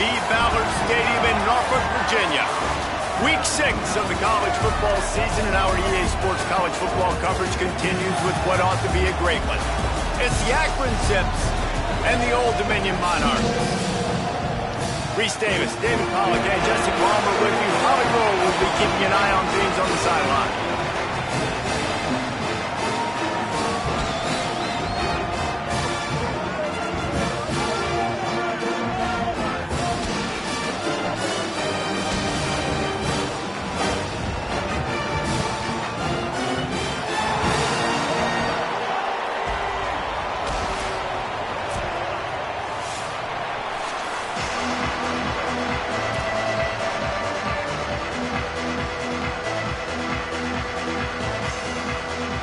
Steve Ballard Stadium in Norfolk, Virginia. Week 6 of the college football season, and our EA Sports college football coverage continues with what ought to be a great one. It's the Akron Zips and the Old Dominion Monarchs. Reese Davis, David Pollack, and Jesse Palmer with you. Holly Rowe will be keeping an eye on things on the sideline.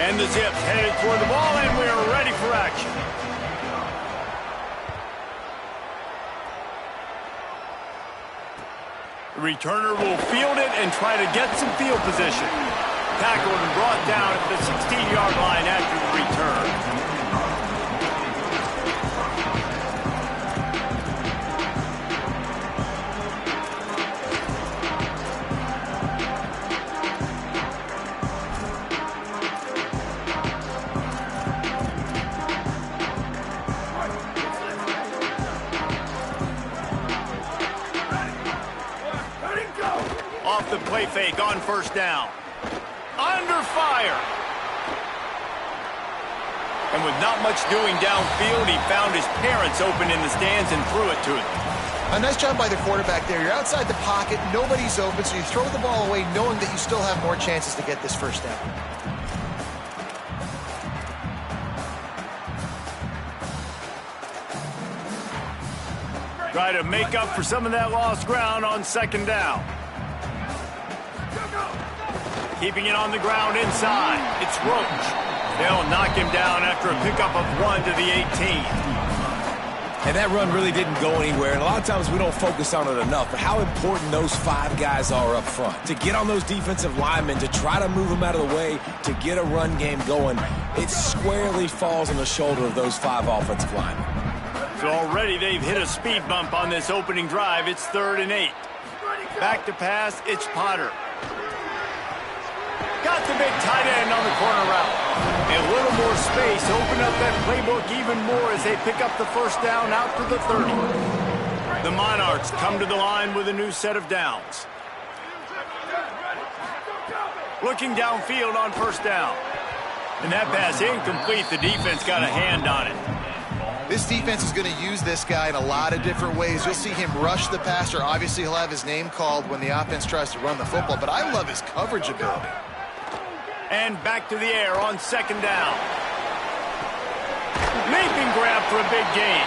And the Zips headed toward the ball, and we are ready for action. The returner will field it and try to get some field position. Tackled and brought down at the 16-yard line after the return. Off the play fake on first down. Under fire. And with not much doing downfield, he found his parents open in the stands and threw it to him. A nice job by the quarterback there. You're outside the pocket, nobody's open, so you throw the ball away knowing that you still have more chances to get this first down. Try to make up for some of that lost ground on second down. Keeping it on the ground inside. It's Roach. They'll knock him down after a pickup of 1 to the 18. And that run really didn't go anywhere. And a lot of times we don't focus on it enough. But how important those 5 guys are up front. To get on those defensive linemen, to try to move them out of the way, to get a run game going, it squarely falls on the shoulder of those 5 offensive linemen. So already they've hit a speed bump on this opening drive. It's 3rd and 8. Back to pass, it's Potter. Got the big tight end on the corner route. A little more space, open up that playbook even more as they pick up the first down out to the 30. The Monarchs come to the line with a new set of downs. Looking downfield on first down. And that pass incomplete. The defense got a hand on it. This defense is going to use this guy in a lot of different ways. You'll see him rush the passer. Obviously, he'll have his name called when the offense tries to run the football, but I love his coverage ability. And back to the air on second down. Leaping grab for a big gain.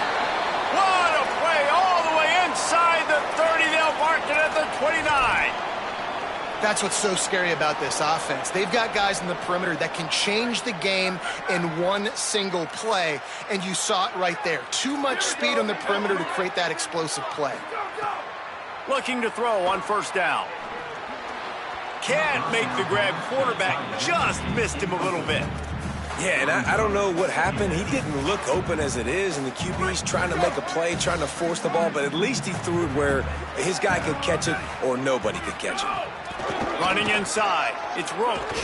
What a play all the way inside the 30. They'll mark it at the 29. That's what's so scary about this offense. They've got guys in the perimeter that can change the game in one single play, and you saw it right there. Too much speed on the perimeter to create that explosive play. Looking to throw on first down. Can't make the grab. Quarterback just missed him a little bit. Yeah, and I don't know what happened. He didn't look open as it is, and the QB's trying to make a play, trying to force the ball, but at least he threw it where his guy could catch it or nobody could catch it. Running inside, it's Roach.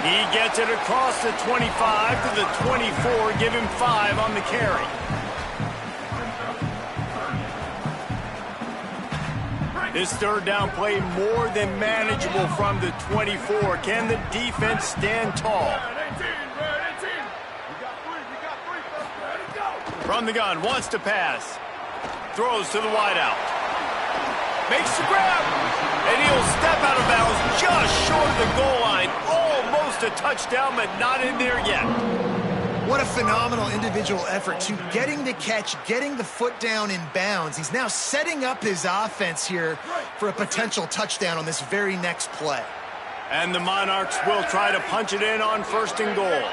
He gets it across the 25 to the 24, give him 5 on the carry. This third down play more than manageable from the 24. Can the defense stand tall? From the gun, wants to pass. Throws to the wideout. Makes the grab. And he'll step out of bounds just short of the goal line. Almost a touchdown, but not in there yet. What a phenomenal individual effort to getting the catch, getting the foot down in bounds. He's now setting up his offense here for a potential touchdown on this very next play. And the Monarchs will try to punch it in on 1st and goal.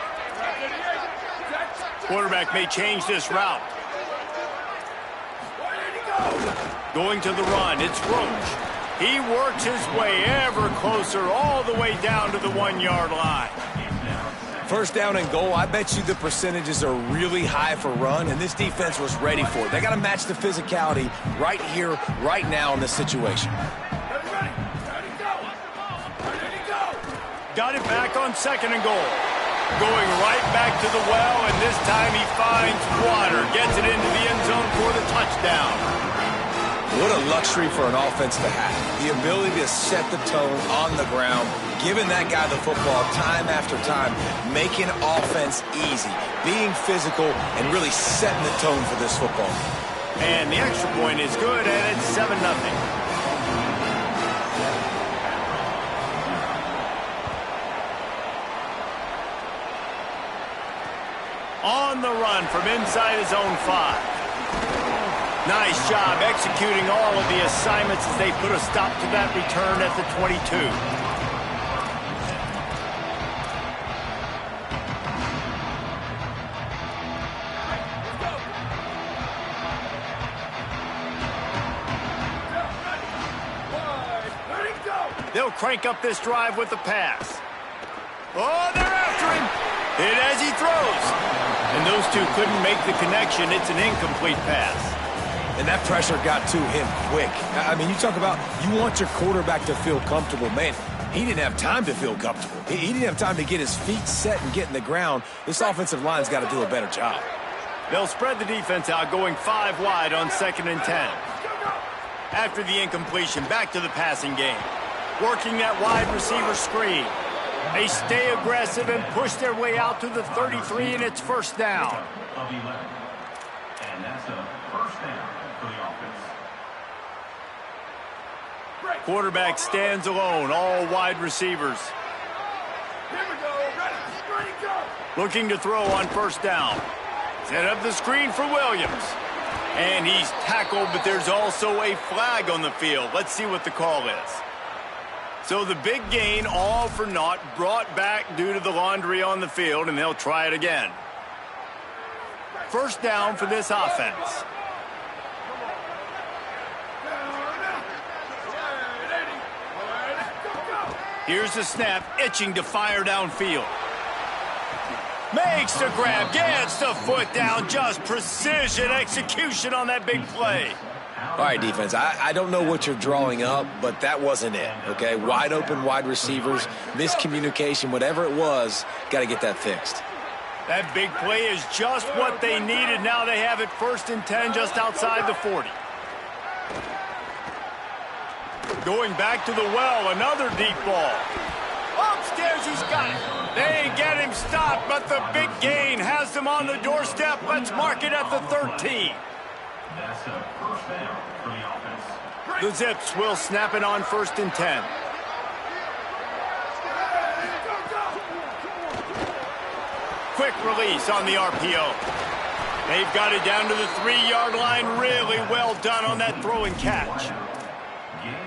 Quarterback may change this route. Going to the run, it's Roach. He works his way ever closer all the way down to the 1-yard line. First down and goal, I bet you the percentages are really high for run, and this defense was ready for it. They got to match the physicality right here, right now in this situation. Got it back on second and goal. Going right back to the well, and this time he finds water. Gets it into the end zone for the touchdown. What a luxury for an offense to have. The ability to set the tone on the ground, giving that guy the football time after time, making offense easy, being physical, and really setting the tone for this football. And the extra point is good, and it's 7-0. On the run from inside his own 5. Nice job executing all of the assignments as they put a stop to that return at the 22. They'll crank up this drive with the pass. Oh, they're after him. Hit as he throws. And those two couldn't make the connection. It's an incomplete pass. And that pressure got to him quick. I mean, you talk about you want your quarterback to feel comfortable. Man, he didn't have time to feel comfortable. He didn't have time to get his feet set and get in the ground. This offensive line's got to do a better job. They'll spread the defense out, going 5 wide on 2nd and 10. After the incompletion, back to the passing game. Working that wide receiver screen. They stay aggressive and push their way out to the 33, and it's first down. And that's a first down for the offense. Quarterback stands alone, all wide receivers. Here we go. Ready, go. Looking to throw on first down. Set up the screen for Williams. And he's tackled, but there's also a flag on the field. Let's see what the call is. So the big gain, all for naught, brought back due to the laundry on the field, and they'll try it again. First down for this offense. Here's the snap, itching to fire downfield. Makes the grab, gets the foot down, just precision execution on that big play. All right, defense, I don't know what you're drawing up, but that wasn't it, okay? Wide open wide receivers, miscommunication, whatever it was, got to get that fixed. That big play is just what they needed. Now they have it 1st and 10 just outside the 40. Going back to the well, another deep ball. Upstairs, he's got it. They get him stopped, but the big gain has them on the doorstep. Let's mark it at the 13. That's a first down for the offense. The Zips will snap it on 1st and 10. Quick release on the RPO. They've got it down to the 3-yard line. Really well done on that throw and catch.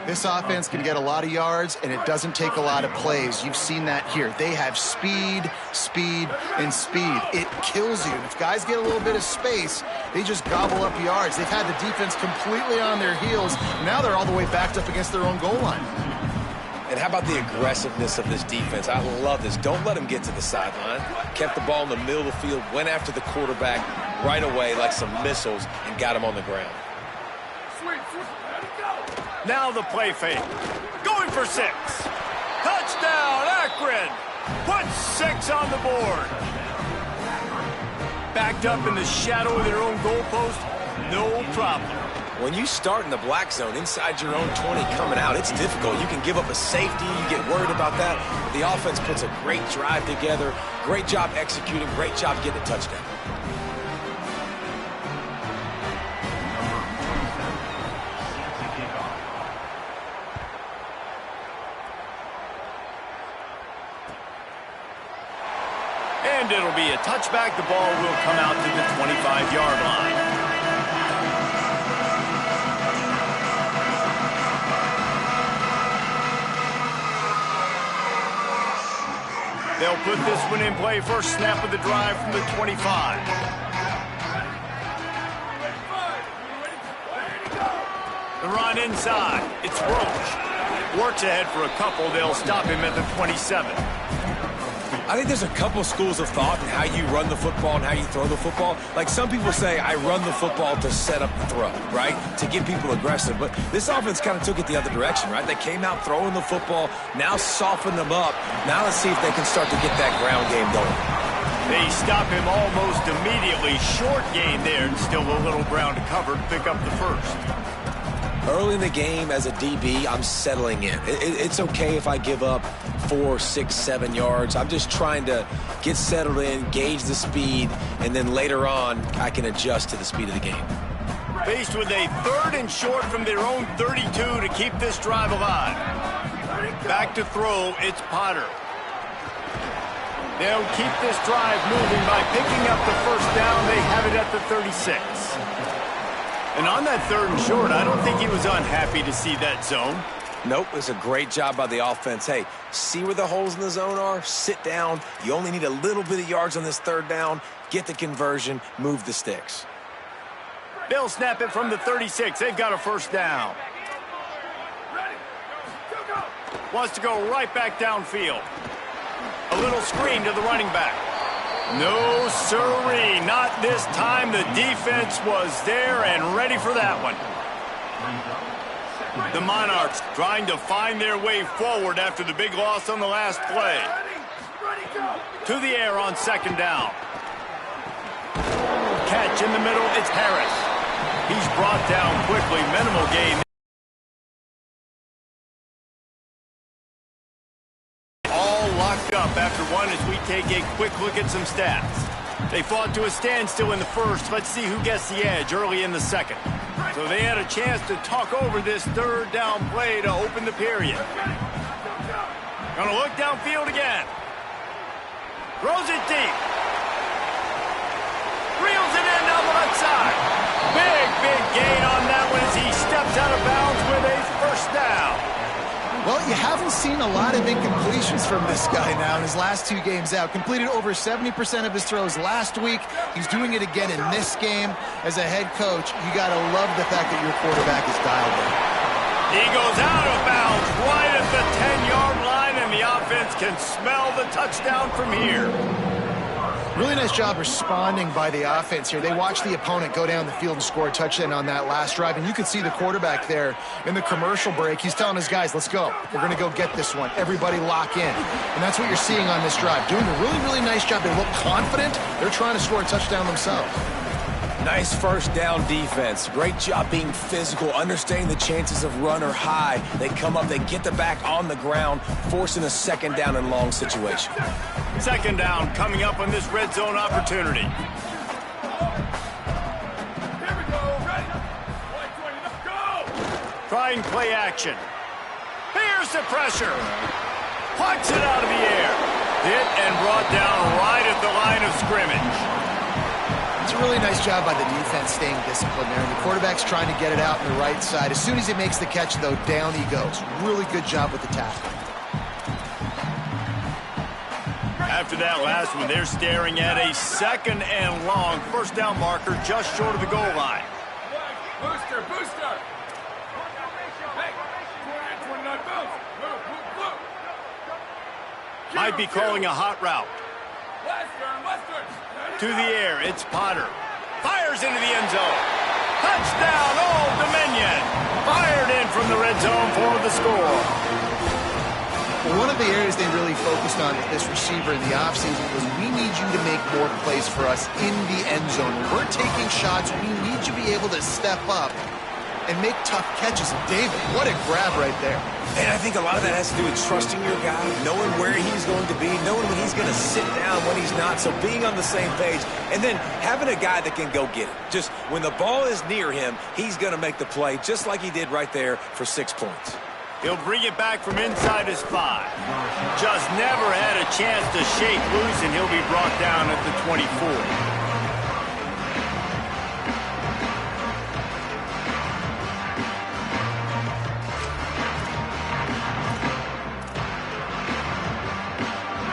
This offense can get a lot of yards, and it doesn't take a lot of plays. You've seen that here. They have speed, speed, and speed. It kills you. And if guys get a little bit of space, they just gobble up yards. They've had the defense completely on their heels. Now they're all the way backed up against their own goal line. And how about the aggressiveness of this defense? I love this. Don't let them get to the sideline. Kept the ball in the middle of the field, went after the quarterback right away like some missiles, and got him on the ground. Now the play fake. Going for 6. Touchdown, Akron. Put 6 on the board. Backed up in the shadow of their own goalpost, no problem. When you start in the black zone inside your own 20 coming out, it's difficult. You can give up a safety. You get worried about that. The offense puts a great drive together. Great job executing. Great job getting a touchdown. And it'll be a touchback. The ball will come out to the 25-yard line. They'll put this one in play. First snap of the drive from the 25. The run inside. It's Roach. Works ahead for a couple. They'll stop him at the 27. I think there's a couple schools of thought in how you run the football and how you throw the football. Like some people say, I run the football to set up the throw, right? To get people aggressive. But this offense kind of took it the other direction, right? They came out throwing the football, now softened them up. Now let's see if they can start to get that ground game going. They stop him almost immediately. Short gain there, and still a little ground to cover to pick up the first. Early in the game, as a DB, I'm settling in. It's okay if I give up 4, 6, 7 yards. I'm just trying to get settled in, gauge the speed, and then later on, I can adjust to the speed of the game. Faced with a 3rd and short from their own 32 to keep this drive alive. Back to throw, it's Potter. They'll keep this drive moving by picking up the first down. They have it at the 36. And on that 3rd and short, I don't think he was unhappy to see that zone. Nope, it's a great job by the offense. Hey, see where the holes in the zone are? Sit down. You only need a little bit of yards on this 3rd down. Get the conversion, move the sticks. They'll snap it from the 36. They've got a first down. Wants to go right back downfield. A little screen to the running back. No, sirree, not this time. The defense was there and ready for that one. The Monarchs trying to find their way forward after the big loss on the last play. To the air on 2nd down. Catch in the middle, it's Harris. He's brought down quickly, minimal gain. Up after one as we take a quick look at some stats. They fought to a standstill in the first. Let's see who gets the edge early in the second. So they had a chance to talk over this 3rd down play to open the period. Gonna look downfield again. Throws it deep. Reels it in down the left side. Big gain on that one as he steps out of bounds with a first down. Well, you haven't seen a lot of incompletions from this guy now in his last 2 games out. Completed over 70% of his throws last week. He's doing it again in this game. As a head coach, you got to love the fact that your quarterback is dialed in. He goes out of bounds right at the 10-yard line, and the offense can smell the touchdown from here. Really nice job responding by the offense here. They watched the opponent go down the field and score a touchdown on that last drive, and you could see the quarterback there in the commercial break. He's telling his guys, let's go. We're going to go get this one. Everybody lock in. And that's what you're seeing on this drive. Doing a really nice job. They look confident. They're trying to score a touchdown themselves. Nice first down defense. Great job being physical, understanding the chances of run or high. They come up, they get the back on the ground, forcing a 2nd down and long situation. 2nd down coming up on this red zone opportunity. Here we go, ready? Go! Trying play action. Here's the pressure. Plucks it out of the air. Hit and brought down right at the line of scrimmage. It's a really nice job by the defense staying disciplined there. The quarterback's trying to get it out on the right side. As soon as he makes the catch, though, down he goes. Really good job with the tackle. After that last one, they're staring at a 2nd and long. First down marker just short of the goal line. Booster! Hey, 29 bounce. Move. Might be calling a hot route. Western. To the air, it's Potter. Fires into the end zone. Touchdown, Old Dominion. Fired in from the red zone for the score. Well, one of the areas they really focused on with this receiver in the offseason was we need you to make more plays for us in the end zone. When we're taking shots, we need you to be able to step up and make tough catches. And David, what a grab right there. And I think a lot of that has to do with trusting your guy, knowing where he's going to be, knowing when he's going to sit down, when he's not, so being on the same page, and then having a guy that can go get it. Just when the ball is near him, he's going to make the play, just like he did right there for 6 points. He'll bring it back from inside his 5. Just never had a chance to shake loose, and he'll be brought down at the 24.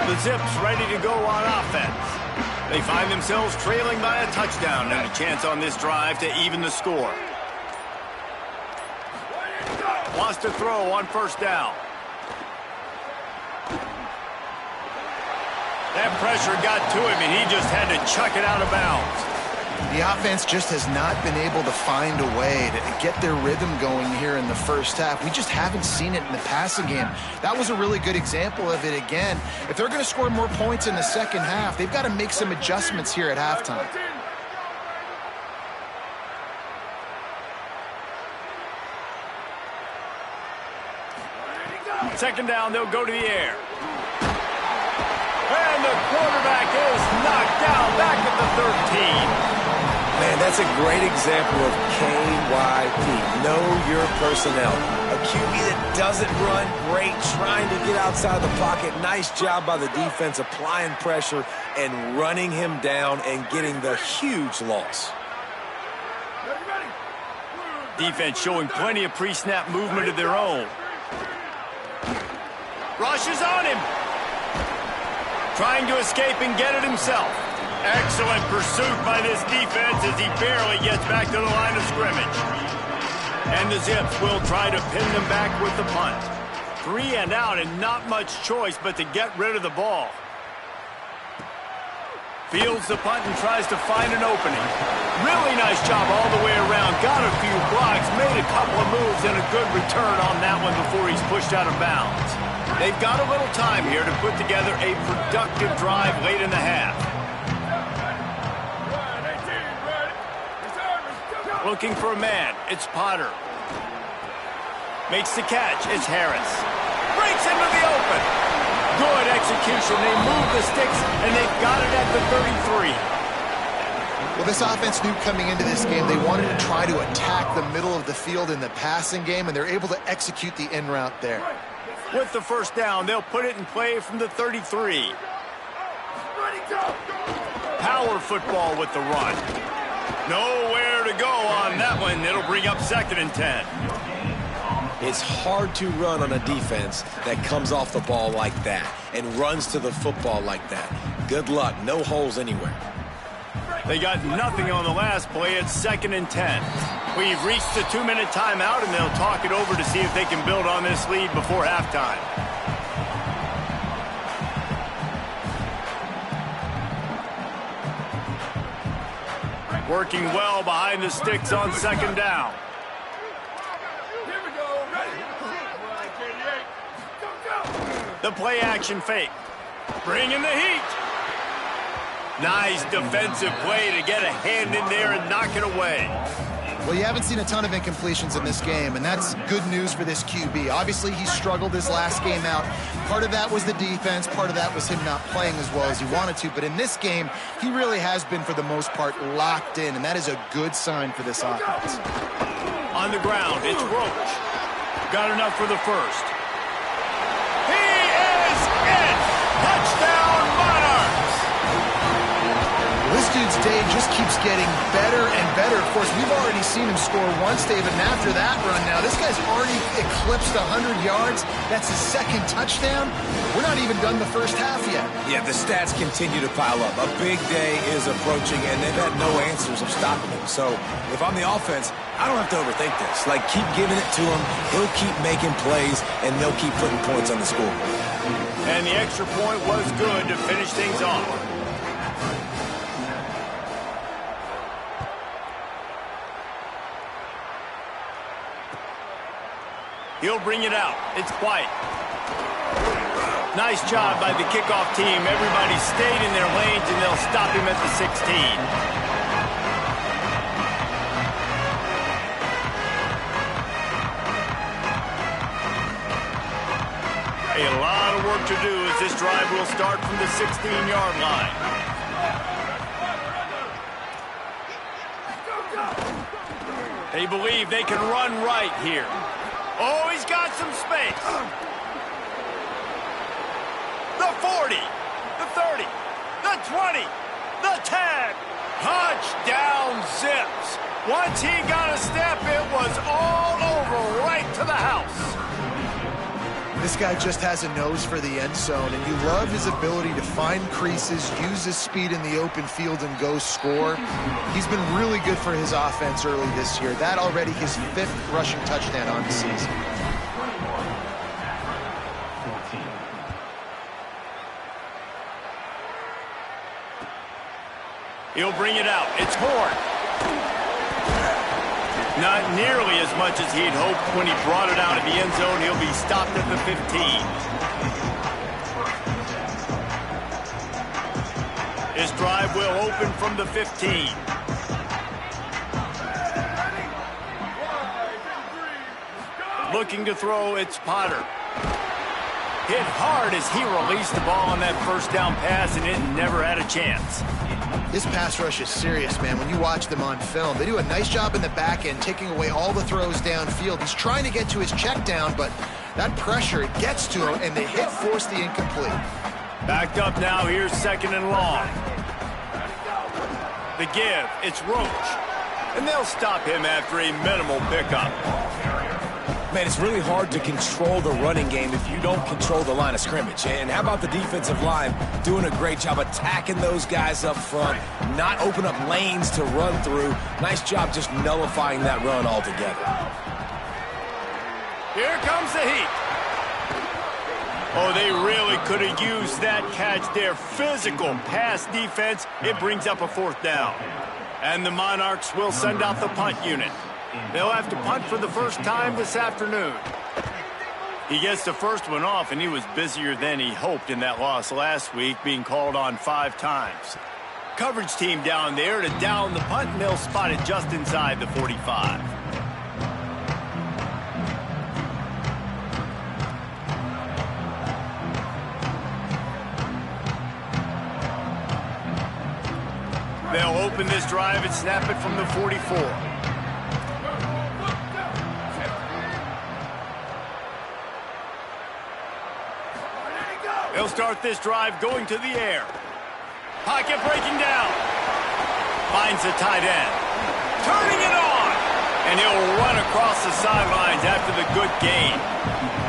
The Zips ready to go on offense. They find themselves trailing by a touchdown and a chance on this drive to even the score. Wants to throw on first down. That pressure got to him, and he just had to chuck it out of bounds. The offense just has not been able to find a way to get their rhythm going here in the first half. We just haven't seen it in the passing game. That was a really good example of it again. If they're going to score more points in the second half, they've got to make some adjustments here at halftime. Second down, they'll go to the air. And the quarterback is knocked down back at the 13. Man, that's a great example of KYP. Know your personnel. A QB that doesn't run great, trying to get outside the pocket. Nice job by the defense applying pressure and running him down and getting the huge loss. Defense showing plenty of pre-snap movement of their own. Rush is on him. Trying to escape and get it himself. Excellent pursuit by this defense as he barely gets back to the line of scrimmage. And the Zips will try to pin them back with the punt. 3 and out and not much choice but to get rid of the ball. Fields the punt and tries to find an opening. Really nice job all the way around. Got a few blocks, made a couple of moves, and a good return on that one before he's pushed out of bounds. They've got a little time here to put together a productive drive late in the half. Looking for a man. It's Potter. Makes the catch. It's Harris. Breaks into the open. Good execution. They move the sticks, and they've got it at the 33. Well, this offense knew coming into this game they wanted to try to attack the middle of the field in the passing game, and they're able to execute the in route there. With the first down, they'll put it in play from the 33. Power football with the run. Nowhere to go on that one. It'll bring up 2nd and 10. It's hard to run on a defense that comes off the ball like that and runs to the football like that. Good luck. No holes anywhere. They got nothing on the last play. It's 2nd and 10. We've reached the 2-minute timeout, and they'll talk it over to see if they can build on this lead before halftime. Working well behind the sticks on 2nd down. The play action fake. Bringing the heat. Nice defensive play to get a hand in there and knock it away. Well, you haven't seen a ton of incompletions in this game, and that's good news for this QB. Obviously, he struggled his last game out. Part of that was the defense. Part of that was him not playing as well as he wanted to. But in this game, he really has been, for the most part, locked in, and that is a good sign for this offense. On the ground, it's Roach. Got enough for the first. He is it! Touchdown, Monarchs! This dude's day just keeps getting better and better. Of course, we've already seen him score once, David, and after that run now, this guy's already eclipsed 100 yards. That's his 2nd touchdown. We're not even done the first half yet. Yeah, the stats continue to pile up. A big day is approaching, and they've had no answers of stopping him. So if I'm the offense, I don't have to overthink this. Like, keep giving it to him. He'll keep making plays, and they'll keep putting points on the scoreboard. And the extra point was good to finish things off. He'll bring it out. It's White. Nice job by the kickoff team. Everybody stayed in their lanes, and they'll stop him at the 16. A lot of work to do as this drive will start from the 16-yard line. They believe they can run right here. Oh, he's got some space. The 40, the 30, the 20, the 10. Touchdown, Zips. Once he got a step, it was all over right to the house. This guy just has a nose for the end zone, and you love his ability to find creases, use his speed in the open field, and go score. He's been really good for his offense early this year. That already his 5th rushing touchdown on the season. He'll bring it out. It's Horn. Not nearly as much as he'd hoped when he brought it out of the end zone. He'll be stopped at the 15. His drive will open from the 15. Looking to throw, it's Potter. Hit hard as he released the ball on that first down pass, and it never had a chance. This pass rush is serious, man. When you watch them on film, they do a nice job in the back end, taking away all the throws downfield. He's trying to get to his check down, but that pressure, it gets to him, and the hit forced the incomplete. Backed up now, here's 2nd and long. The give, it's Roach. And they'll stop him after a minimal pickup. Man, it's really hard to control the running game if you don't control the line of scrimmage. And how about the defensive line doing a great job attacking those guys up front, not open up lanes to run through. Nice job just nullifying that run altogether. Here comes the heat. Oh, they really could have used that catch there. Physical pass defense. It brings up a 4th down. And the Monarchs will send out the punt unit. They'll have to punt for the first time this afternoon. He gets the first one off, and he was busier than he hoped in that loss last week, being called on 5 times. Coverage team down there to down the punt, and they'll spot it just inside the 45. They'll open this drive and snap it from the 44. He'll start this drive going to the air. Pocket breaking down. Finds the tight end. Turning it on. And he'll run across the sidelines after the good gain.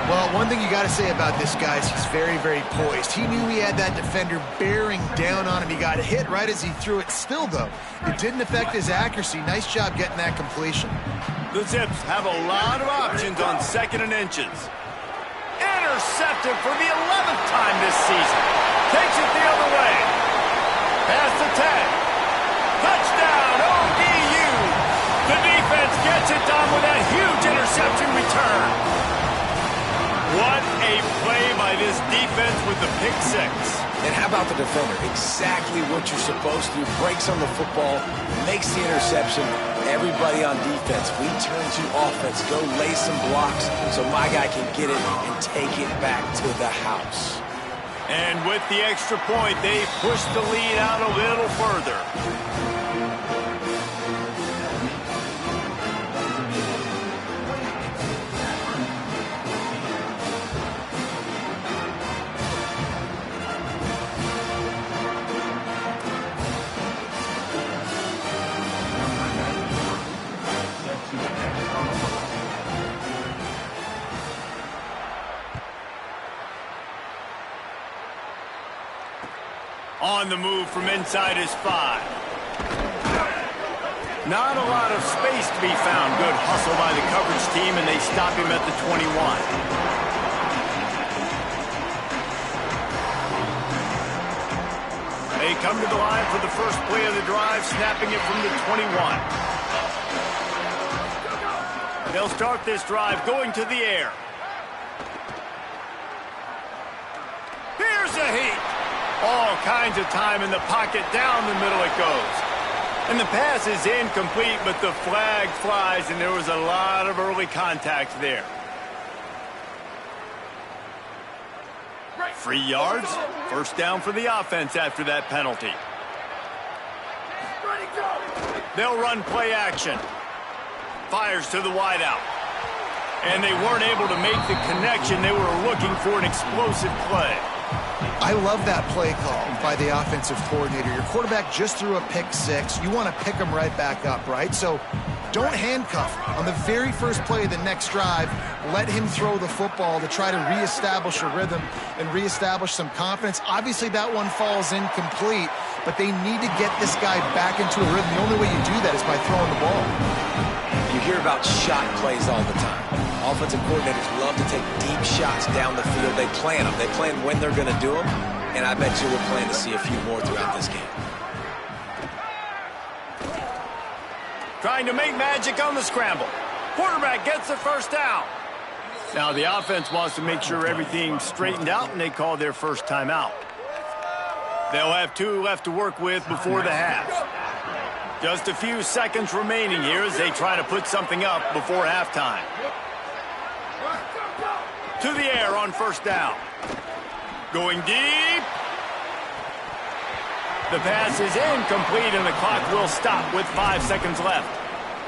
Well, one thing you got to say about this guy is he's very, very poised. He knew he had that defender bearing down on him. He got hit right as he threw it. Still, though, it didn't affect his accuracy. Nice job getting that completion. The Zips have a lot of options on 2nd and inches. Intercepted for the 11th time this season. Takes it the other way. Past the 10. Touchdown, ODU. The defense gets it done with a huge interception return. What a play by this defense with the pick 6. And how about the defender? Exactly what you're supposed to do. Breaks on the football, makes the interception. Everybody on defense, we turn to offense. Go lay some blocks so my guy can get it and take it back to the house. And with the extra point, they push the lead out a little further. On the move from inside his 5. Not a lot of space to be found. Good hustle by the coverage team, and they stop him at the 21. They come to the line for the first play of the drive, snapping it from the 21. They'll start this drive going to the air. Here's a heat. All kinds of time in the pocket. Down the middle it goes. And the pass is incomplete, but the flag flies, and there was a lot of early contact there. 3 yards. First down for the offense after that penalty. They'll run play action. Fires to the wideout. And they weren't able to make the connection. They were looking for an explosive play. I love that play call by the offensive coordinator. Your quarterback just threw a pick 6. You want to pick him right back up, right? So don't handcuff him. On the very first play of the next drive, let him throw the football to try to reestablish a rhythm and reestablish some confidence. Obviously, that one falls incomplete, but they need to get this guy back into a rhythm. The only way you do that is by throwing the ball. You hear about shot plays all the time. Offensive coordinators love to take deep shots down the field. They plan them. They plan when they're going to do them, and I bet you we're planning to see a few more throughout this game. trying to make magic on the scramble. Quarterback gets the first down. Now the offense wants to make sure everything's straightened out, and they call their first timeout. They'll have 2 left to work with before the half. Just a few seconds remaining here as they try to put something up before halftime. To the air on first down. Going deep. The pass is incomplete, and the clock will stop with 5 seconds left.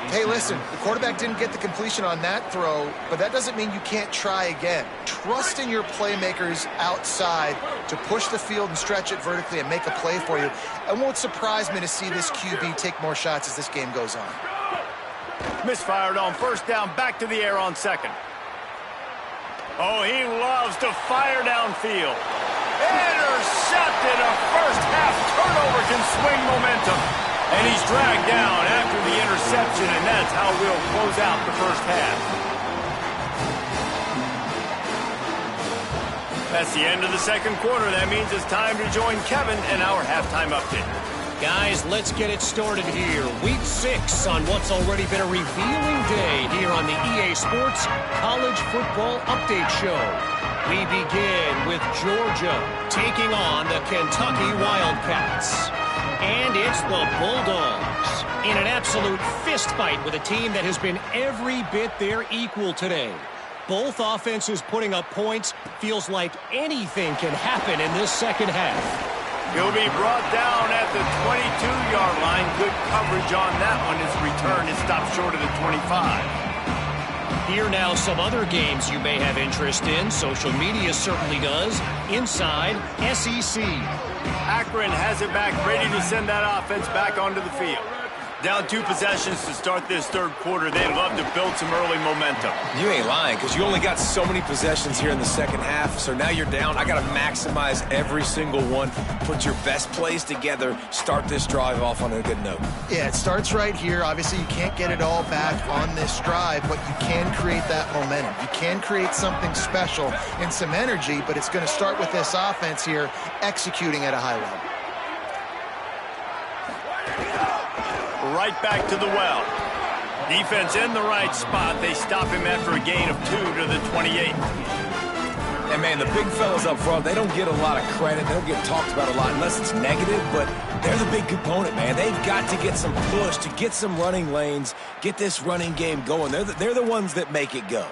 Hey, listen, the quarterback didn't get the completion on that throw, but that doesn't mean you can't try again. Trust in your playmakers outside to push the field and stretch it vertically and make a play for you. It won't surprise me to see this QB take more shots as this game goes on. Misfired on first down, back to the air on second. Oh, he loves to fire downfield. Intercepted. A first-half turnover can swing momentum. And he's dragged down after the interception, and that's how we'll close out the first half. That's the end of the second quarter. That means it's time to join Kevin and our halftime update. Guys, let's get it started here. Week 6 on what's already been a revealing day here on the EA Sports College Football Update Show. We begin with Georgia taking on the Kentucky Wildcats. And it's the Bulldogs in an absolute fist fight with a team that has been every bit their equal today. Both offenses putting up points. Feels like anything can happen in this second half. He'll be brought down at the 22-yard line. Good coverage on that one. His return is stopped short of the 25. Here now some other games you may have interest in. Social media certainly does. Inside SEC. Akron has it back, ready to send that offense back onto the field. Down 2 possessions to start this third quarter. They'd love to build some early momentum. You ain't lying, because you only got so many possessions here in the second half, so now you're down. I got to maximize every single one, put your best plays together, start this drive off on a good note. Yeah, it starts right here. Obviously, you can't get it all back on this drive, but you can create that momentum. You can create something special and some energy, but it's going to start with this offense here executing at a high level. Right back to the well. Defense in the right spot. They stop him after a gain of 2 to the 28. And, man, the big fellas up front, they don't get a lot of credit. They don't get talked about a lot unless it's negative, but they're the big component, man. They've got to get some push, to get some running lanes, get this running game going. They're the ones that make it go.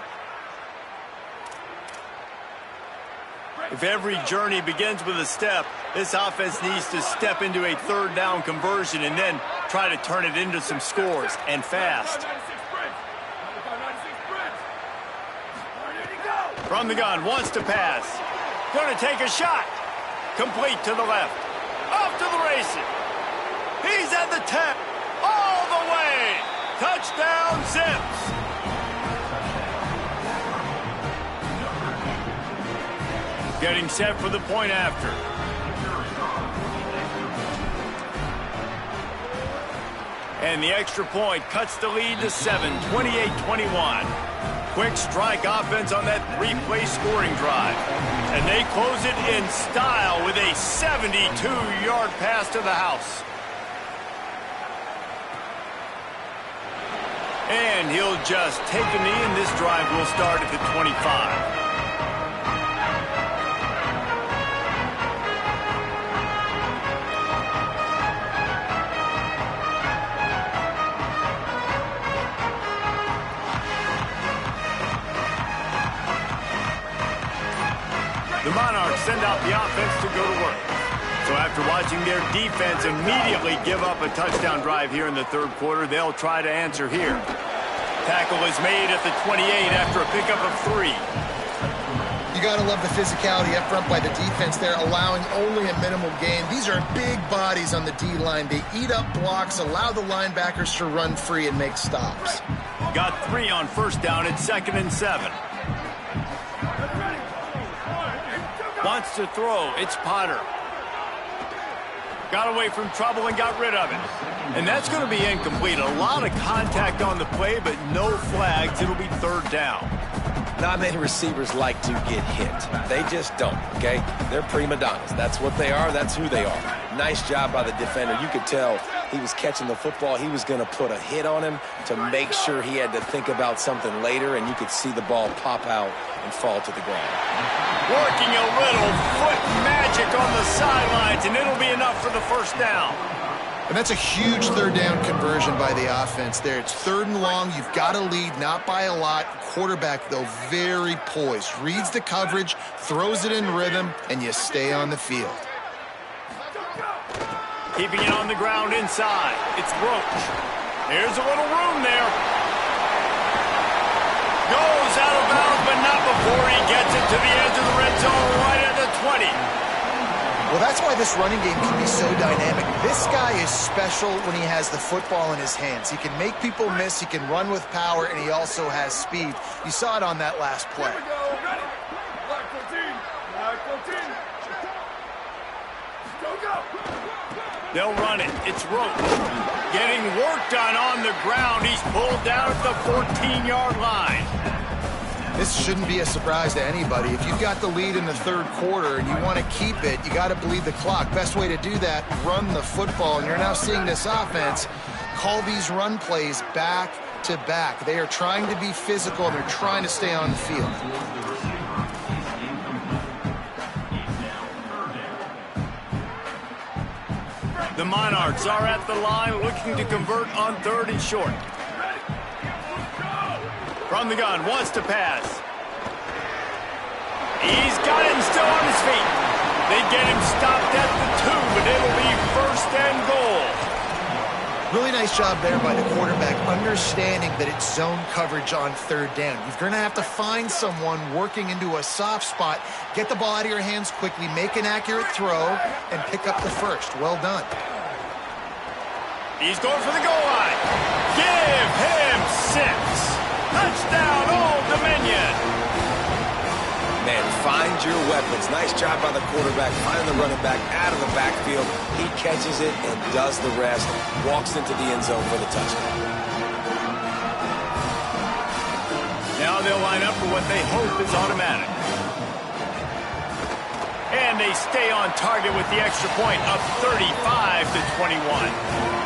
If every journey begins with a step, this offense needs to step into a third down conversion and then try to turn it into some scores, and fast. From the gun, wants to pass. Going to take a shot. Complete to the left. Off to the races. He's at the 10. All the way. Touchdown, Zips. Getting set for the point after. And the extra point cuts the lead to 7, 28-21. Quick strike offense on that 3-play scoring drive. And they close it in style with a 72-yard pass to the house. And he'll just take a knee, and this drive will start at the 25. The Monarchs send out the offense to go to work. So after watching their defense immediately give up a touchdown drive here in the third quarter, they'll try to answer here. Tackle is made at the 28 after a pickup of 3. You got to love the physicality up front by the defense there, allowing only a minimal gain. These are big bodies on the D-line. They eat up blocks, allow the linebackers to run free and make stops. Got 3 on first down at 2nd and 7. Wants to throw. It's Potter. Got away from trouble and got rid of it. And that's going to be incomplete. A lot of contact on the play, but no flags. It'll be third down. Not many receivers like to get hit. They just don't, okay? They're prima donnas. That's what they are. That's who they are. Nice job by the defender. You could tell he was catching the football, he was going to put a hit on him to make sure he had to think about something later, and you could see the ball pop out and fall to the ground. Working a little foot magic on the sidelines, and it'll be enough for the first down. And that's a huge third down conversion by the offense there. It's 3rd and long. You've got to lead, not by a lot. Quarterback, though, very poised. Reads the coverage, throws it in rhythm, and you stay on the field. Keeping it on the ground inside. It's Roach. Here's a little room there. Goes out of bounds, but not before he gets it to the edge of the red zone right at the 20. Well, that's why this running game can be so dynamic. This guy is special when he has the football in his hands. He can make people miss, he can run with power, and he also has speed. You saw it on that last play. Here we go. Ready. Black 14. Black 14. Go, go. They'll run it. It's Roach. Getting work done on the ground. He's pulled down at the 14-yard line. This shouldn't be a surprise to anybody. If you've got the lead in the 3rd quarter and you want to keep it, you got to bleed the clock. Best way to do that, run the football. And you're now seeing this offense call these run plays back to back. They are trying to be physical, and they're trying to stay on the field. The Monarchs are at the line looking to convert on 3rd and short. From the gun, wants to pass. He's got it and still on his feet. They get him stopped at the 2, but it'll be 1st and goal. Really nice job there by the quarterback, understanding that it's zone coverage on 3rd down. You're going to have to find someone working into a soft spot, get the ball out of your hands quickly, make an accurate throw, and pick up the 1st. Well done. He's going for the goal line. Give him 6. Touchdown, Old Dominion. Man, find your weapons. Nice job by the quarterback, finding the running back out of the backfield. He catches it and does the rest, walks into the end zone for the touchdown. Now they'll line up for what they hope is automatic. And they stay on target with the extra point, up 35-21.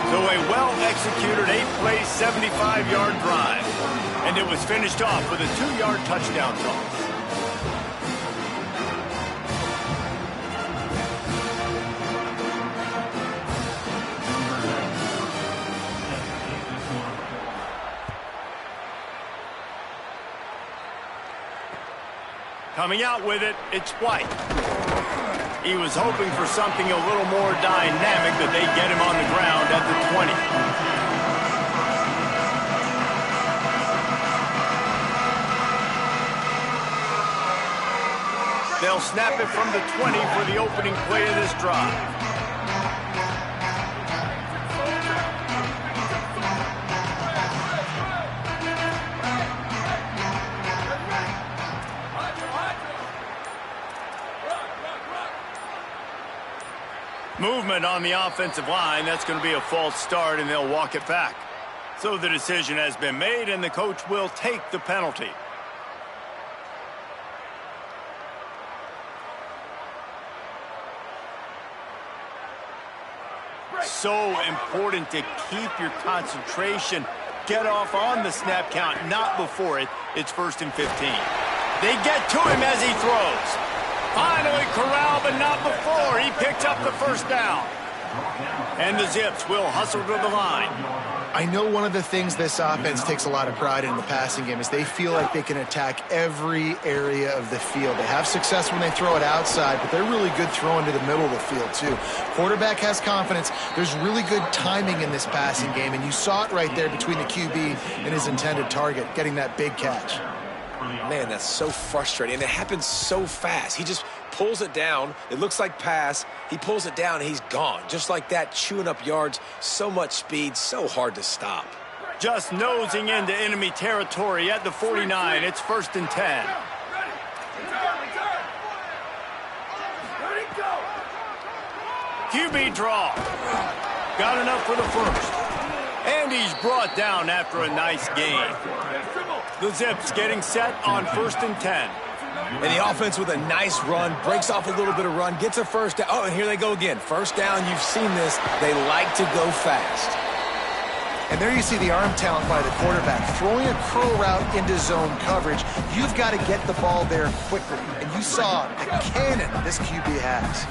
So a well-executed 8-play, 75-yard drive. And it was finished off with a 2-yard touchdown toss. Coming out with it, it's White. He was hoping for something a little more dynamic, but they get him on the ground at the 20. They'll snap it from the 20 for the opening play of this drive. Movement on the offensive line. That's going to be a false start, and they'll walk it back. So the decision has been made, and the coach will take the penalty. So important to keep your concentration. Get off on the snap count, not before it. It's 1st and 15. They get to him as he throws. Finally corralled, but not before. He picked up the 1st down. And the Zips will hustle to the line. I know one of the things this offense takes a lot of pride in the passing game is they feel like they can attack every area of the field. They have success when they throw it outside, but they're really good throwing to the middle of the field, too. Quarterback has confidence. There's really good timing in this passing game, and you saw it right there between the QB and his intended target, getting that big catch. Man, that's so frustrating. And it happens so fast. He just pulls it down. It looks like pass. He pulls it down, and he's gone. Just like that, chewing up yards. So much speed, so hard to stop. Just nosing into enemy territory at the 49. It's 1st and 10. QB draw. Got enough for the 1st. And he's brought down after a nice gain. The Zips getting set on 1st and 10. And the offense with a nice run, breaks off a little bit of run, gets a first down. Oh, and here they go again. First down, you've seen this. They like to go fast. And there you see the arm talent by the quarterback. Throwing a curl route into zone coverage, you've got to get the ball there quickly. And you saw the cannon this QB has.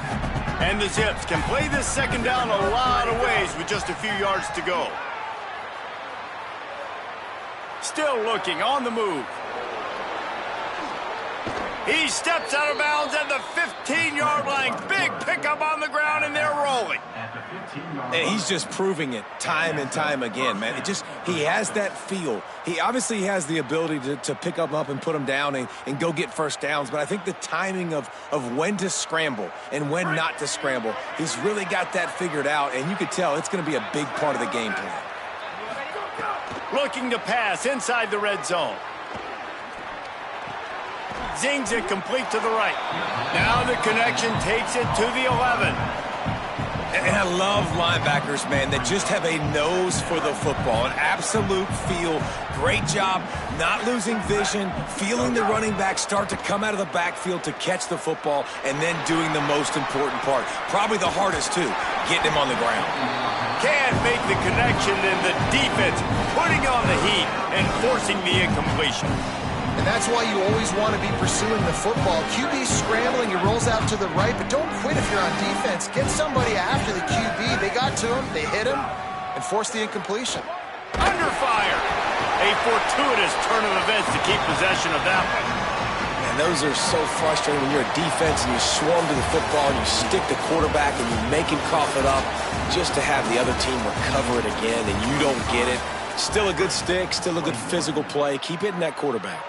And the Zips can play this second down a lot of ways with just a few yards to go. Still looking on the move. He steps out of bounds at the 15-yard line. Big pickup on the ground, and they're rolling. And he's just proving it time and time again, man. He has that feel. He obviously has the ability to pick them up and put them down and go get first downs. But I think the timing of when to scramble and when not to scramble, he's really got that figured out. And you could tell it's going to be a big part of the game plan. Looking to pass inside the red zone. Zings it complete to the right. Now the connection takes it to the 11. And I love linebackers, man, that just have a nose for the football, an absolute feel. Great job not losing vision, feeling the running back start to come out of the backfield to catch the football, and then doing the most important part. Probably the hardest, too, getting him on the ground. Can't make the connection, and the defense putting on the heat and forcing the incompletion. And that's why you always want to be pursuing the football. QB's scrambling, he rolls out to the right, but don't quit if you're on defense. Get somebody after the QB. They got to him, they hit him, and forced the incompletion. Under fire. A fortuitous turn of events to keep possession of that one. And those are so frustrating when you're a defense and you swarm to the football and you stick the quarterback and you make him cough it up just to have the other team recover it again and you don't get it. Still a good stick, still a good physical play. Keep hitting that quarterback.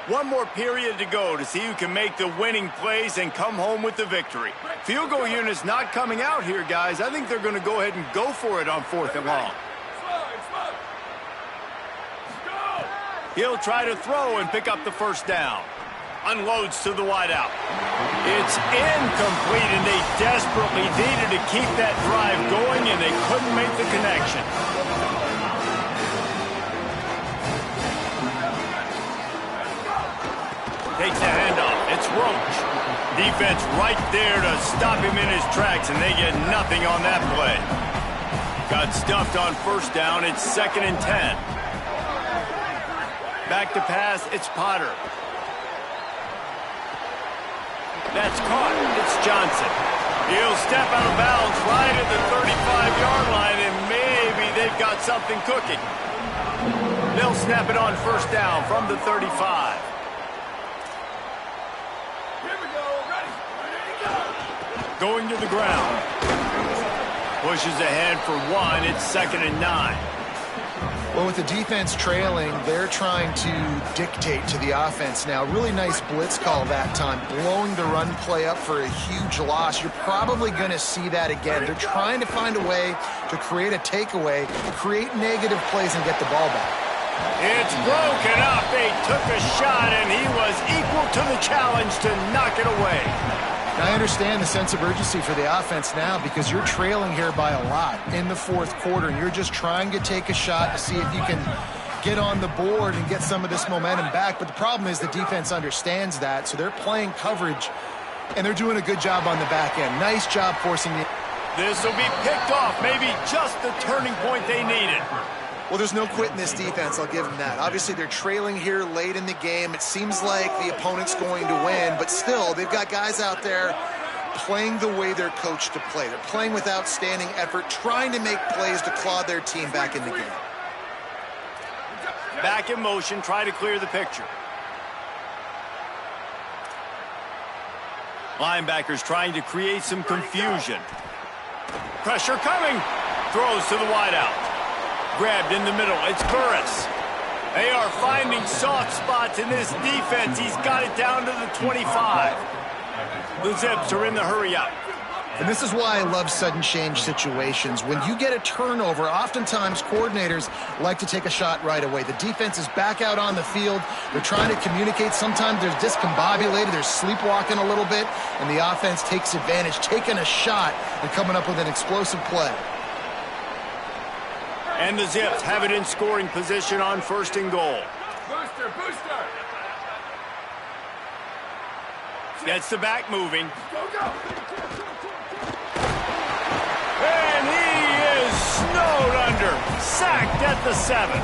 One more period to go to see who can make the winning plays and come home with the victory. Field goal unit's not coming out here, guys. I think they're going to go ahead and go for it on 4th and long. He'll try to throw and pick up the first down. Unloads to the wideout. It's incomplete, and they desperately needed to keep that drive going, and they couldn't make the connection. Takes the handoff. It's Roach. Defense right there to stop him in his tracks, and they get nothing on that play. Got stuffed on first down. It's 2nd and 10. Back to pass. It's Potter. That's caught. It's Johnson. He'll step out of bounds right at the 35-yard line, and maybe they've got something cooking. They'll snap it on first down from the 35. Going to the ground. Pushes ahead for 1. It's 2nd and 9. Well, with the defense trailing, they're trying to dictate to the offense now. Really nice blitz call that time, blowing the run play up for a huge loss. You're probably going to see that again. They're trying to find a way to create a takeaway, create negative plays, and get the ball back. It's broken up. They took a shot, and he was equal to the challenge to knock it away. I understand the sense of urgency for the offense now because you're trailing here by a lot in the 4th quarter, and you're just trying to take a shot to see if you can get on the board and get some of this momentum back. But the problem is the defense understands that, so they're playing coverage, and they're doing a good job on the back end. Nice job forcing the... This will be picked off, maybe just the turning point they needed. Well, there's no quit in this defense, I'll give them that. Obviously, they're trailing here late in the game. It seems like the opponent's going to win, but still, they've got guys out there playing the way they're coached to play. They're playing with outstanding effort, trying to make plays to claw their team back in the game. Back in motion, try to clear the picture. Linebackers trying to create some confusion. Pressure coming. Throws to the wideout. Grabbed in the middle. It's Burris. They are finding soft spots in this defense. He's got it down to the 25. The Zips are in the hurry up. And this is why I love sudden change situations. When you get a turnover, oftentimes coordinators like to take a shot right away. The defense is back out on the field. They're trying to communicate. Sometimes they're discombobulated. They're sleepwalking a little bit. And the offense takes advantage, taking a shot and coming up with an explosive play. And the Zips have it in scoring position on 1st and goal. Booster, booster. Gets the back moving. And he is snowed under. Sacked at the 7.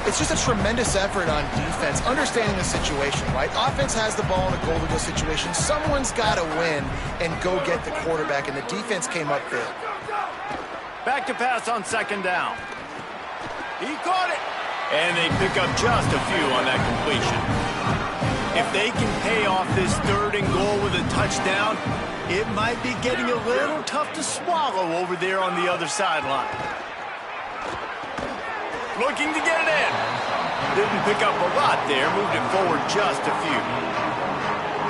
It's just a tremendous effort on defense, understanding the situation, right? Offense has the ball in a goal-to-go situation. Someone's got to win and go get the quarterback, and the defense came up big. Back to pass on 2nd down. He caught it. And they pick up just a few on that completion. If they can pay off this 3rd and goal with a touchdown, it might be getting a little tough to swallow over there on the other sideline. Looking to get it in. Didn't pick up a lot there. Moved it forward just a few.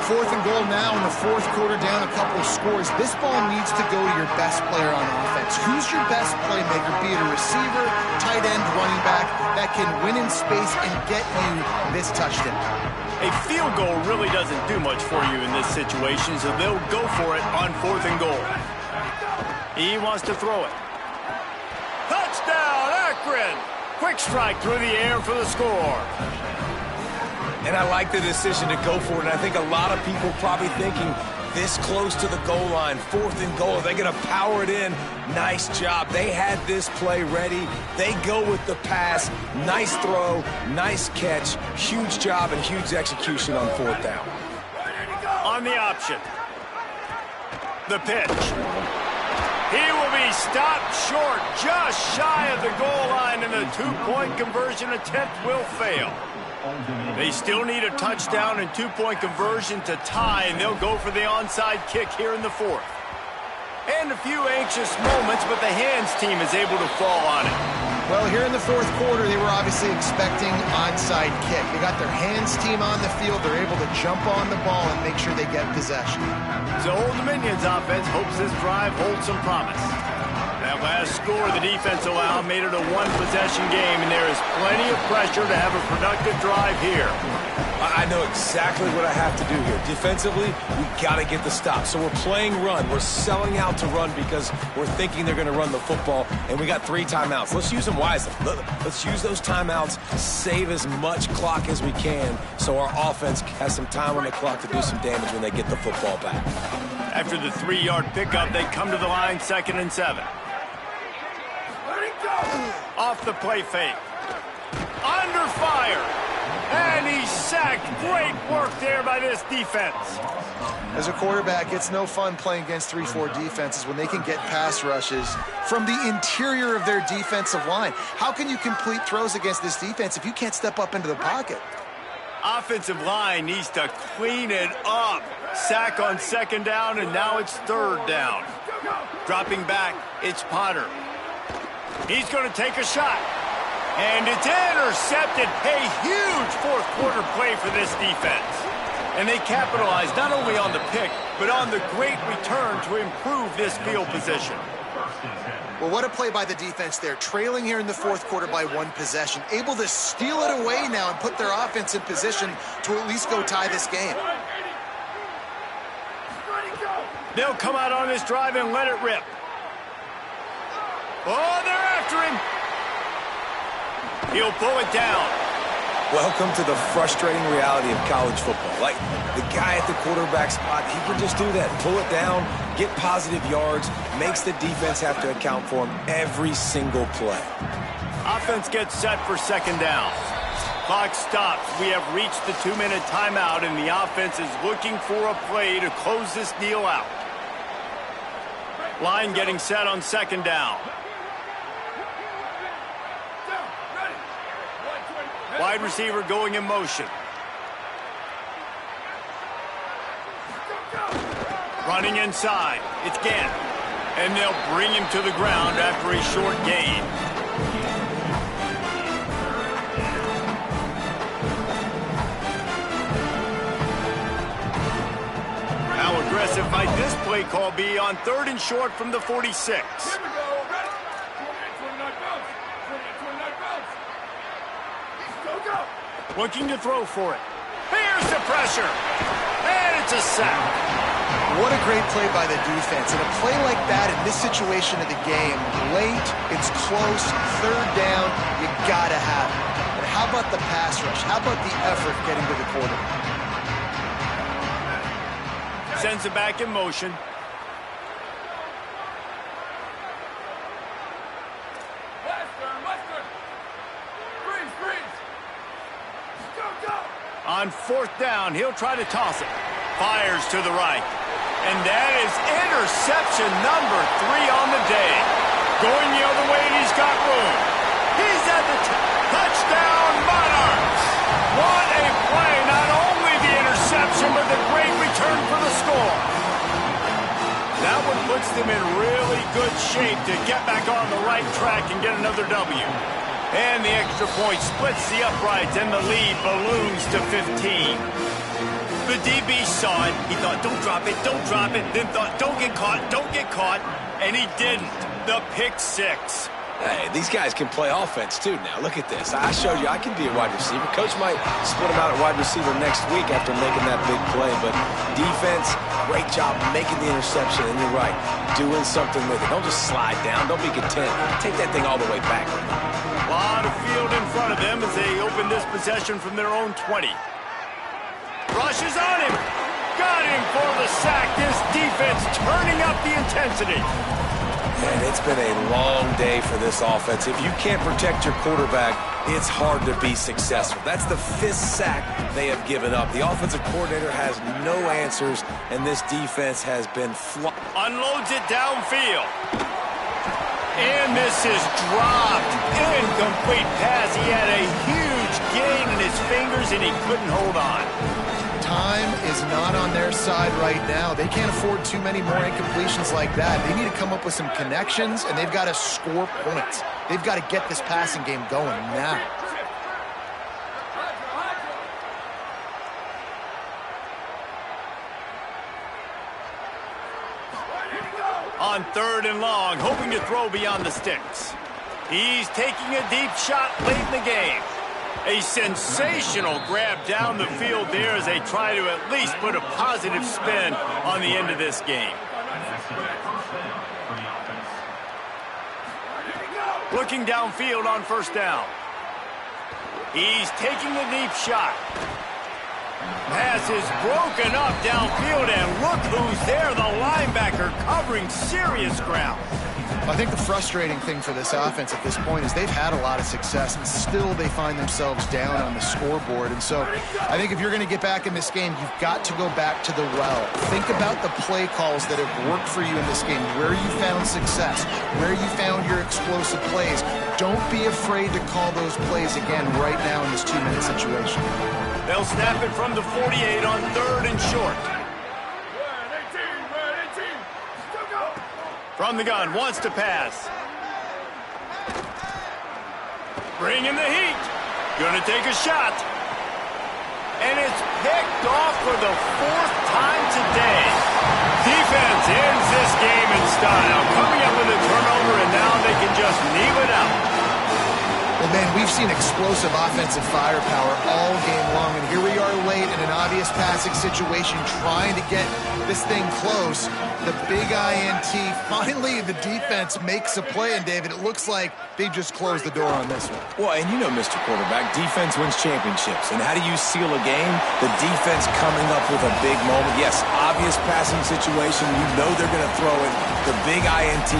4th and goal now in the 4th quarter, down a couple of scores. This ball needs to go to your best player on offense. Who's your best playmaker, be it a receiver, tight end, running back, that can win in space and get you this touchdown? A field goal really doesn't do much for you in this situation, so they'll go for it on 4th and goal. He wants to throw it. Touchdown, Akron! Quick strike through the air for the score. And I like the decision to go for it. And I think a lot of people probably thinking this close to the goal line, 4th and goal, they're going to power it in. Nice job. They had this play ready. They go with the pass. Nice throw, nice catch. Huge job and huge execution on 4th down. On the option. The pitch. He will be stopped short, just shy of the goal line, and the 2-point conversion attempt will fail. They still need a touchdown and 2-point conversion to tie, and they'll go for the onside kick here in the 4th. And a few anxious moments, but the hands team is able to fall on it. Well, here in the 4th quarter, they were obviously expecting onside kick. They got their hands team on the field. They're able to jump on the ball and make sure they get possession. So Old Dominion's offense hopes this drive holds some promise. That last score the defense allowed made it a 1-possession game, and there is plenty of pressure to have a productive drive here. I know exactly what I have to do here. Defensively, we got to get the stop. So we're playing run. We're selling out to run because we're thinking they're going to run the football, and we got 3 timeouts. Let's use them wisely. Let's use those timeouts, save as much clock as we can so our offense has some time on the clock to do some damage when they get the football back. After the 3-yard pickup, they come to the line 2nd and 7. Off the play fake. Under fire. And he's sacked. Great work there by this defense. As a quarterback, it's no fun playing against 3-4 defenses when they can get pass rushes from the interior of their defensive line. How can you complete throws against this defense if you can't step up into the pocket? Offensive line needs to clean it up. Sack on 2nd down, and now it's 3rd down. Dropping back, it's Potter. He's going to take a shot. And it's intercepted. A huge 4th quarter play for this defense. And they capitalized not only on the pick, but on the great return to improve this field position. Well, what a play by the defense there. Trailing here in the 4th quarter by 1 possession. Able to steal it away now and put their offense in position to at least go tie this game. They'll come out on this drive and let it rip. Oh, they're after him. He'll pull it down. Welcome to the frustrating reality of college football. Like, the guy at the quarterback spot, he can just do that. Pull it down, get positive yards, makes the defense have to account for him every single play. Offense gets set for 2nd down. Clock stops. We have reached the 2-minute timeout, and the offense is looking for a play to close this deal out. Line getting set on 2nd down. Wide receiver going in motion. Running inside. It's Gant. And they'll bring him to the ground after a short gain. How aggressive might this play call be on 3rd and short from the 46? Looking to throw for it. Here's the pressure. And it's a sack. What a great play by the defense. And a play like that in this situation of the game, late, it's close, 3rd down, you gotta have it. But how about the pass rush? How about the effort getting to the quarterback? Sends it back in motion. On fourth down, he'll try to toss it. Fires to the right. And that is interception number 3 on the day. Going the other way, and he's got room. He's at the touchdown, Monarchs. What a play. Not only the interception, but the great return for the score. That one puts them in really good shape to get back on the right track and get another W. And the extra point splits the uprights, and the lead balloons to 15. The DB saw it. He thought, don't drop it, don't drop it. Then thought, don't get caught, and he didn't. The pick 6. Hey, these guys can play offense, too, now. Look at this. I showed you I can be a wide receiver. Coach might split him out at wide receiver next week after making that big play. But defense, great job making the interception. And you're right, doing something with it. Don't just slide down. Don't be content. Take that thing all the way back. A lot of field in front of them as they open this possession from their own 20. Rushes on him. Got him for the sack. This defense turning up the intensity. And it's been a long day for this offense. If you can't protect your quarterback, it's hard to be successful. That's the 5th sack they have given up. The offensive coordinator has no answers, and this defense has been unloads it downfield. And this is dropped. Incomplete pass. He had a huge gain in his fingers, and he couldn't hold on. Time is not on their side right now. They can't afford too many more incompletions like that. They need to come up with some connections, and they've got to score points. They've got to get this passing game going now. On 3rd and long, hoping to throw beyond the sticks. He's taking a deep shot late in the game. A sensational grab down the field there as they try to at least put a positive spin on the end of this game. Looking downfield on 1st down. He's taking a deep shot. Pass is broken up downfield, and look who's there, the linebacker covering serious ground. I think the frustrating thing for this offense at this point is they've had a lot of success, and still they find themselves down on the scoreboard. And so I think if you're going to get back in this game, you've got to go back to the well. Think about the play calls that have worked for you in this game, where you found success, where you found your explosive plays. Don't be afraid to call those plays again right now in this 2-minute situation. They'll snap it from the 48 on 3rd and short. From the gun, wants to pass. Bringing the heat. Gonna take a shot. And it's picked off for the 4th time today. Defense ends this game in style. Coming up with a turnover, and now they can just kneel it out. Well, man, we've seen explosive offensive firepower all game long, and here we are late in an obvious passing situation trying to get this thing close. The big INT, finally the defense makes a play, and David, it looks like they just closed the door on this one. Well, and you know, Mr. Quarterback, defense wins championships. And how do you seal a game? The defense coming up with a big moment. Yes, obvious passing situation. You know they're going to throw it. The big INT.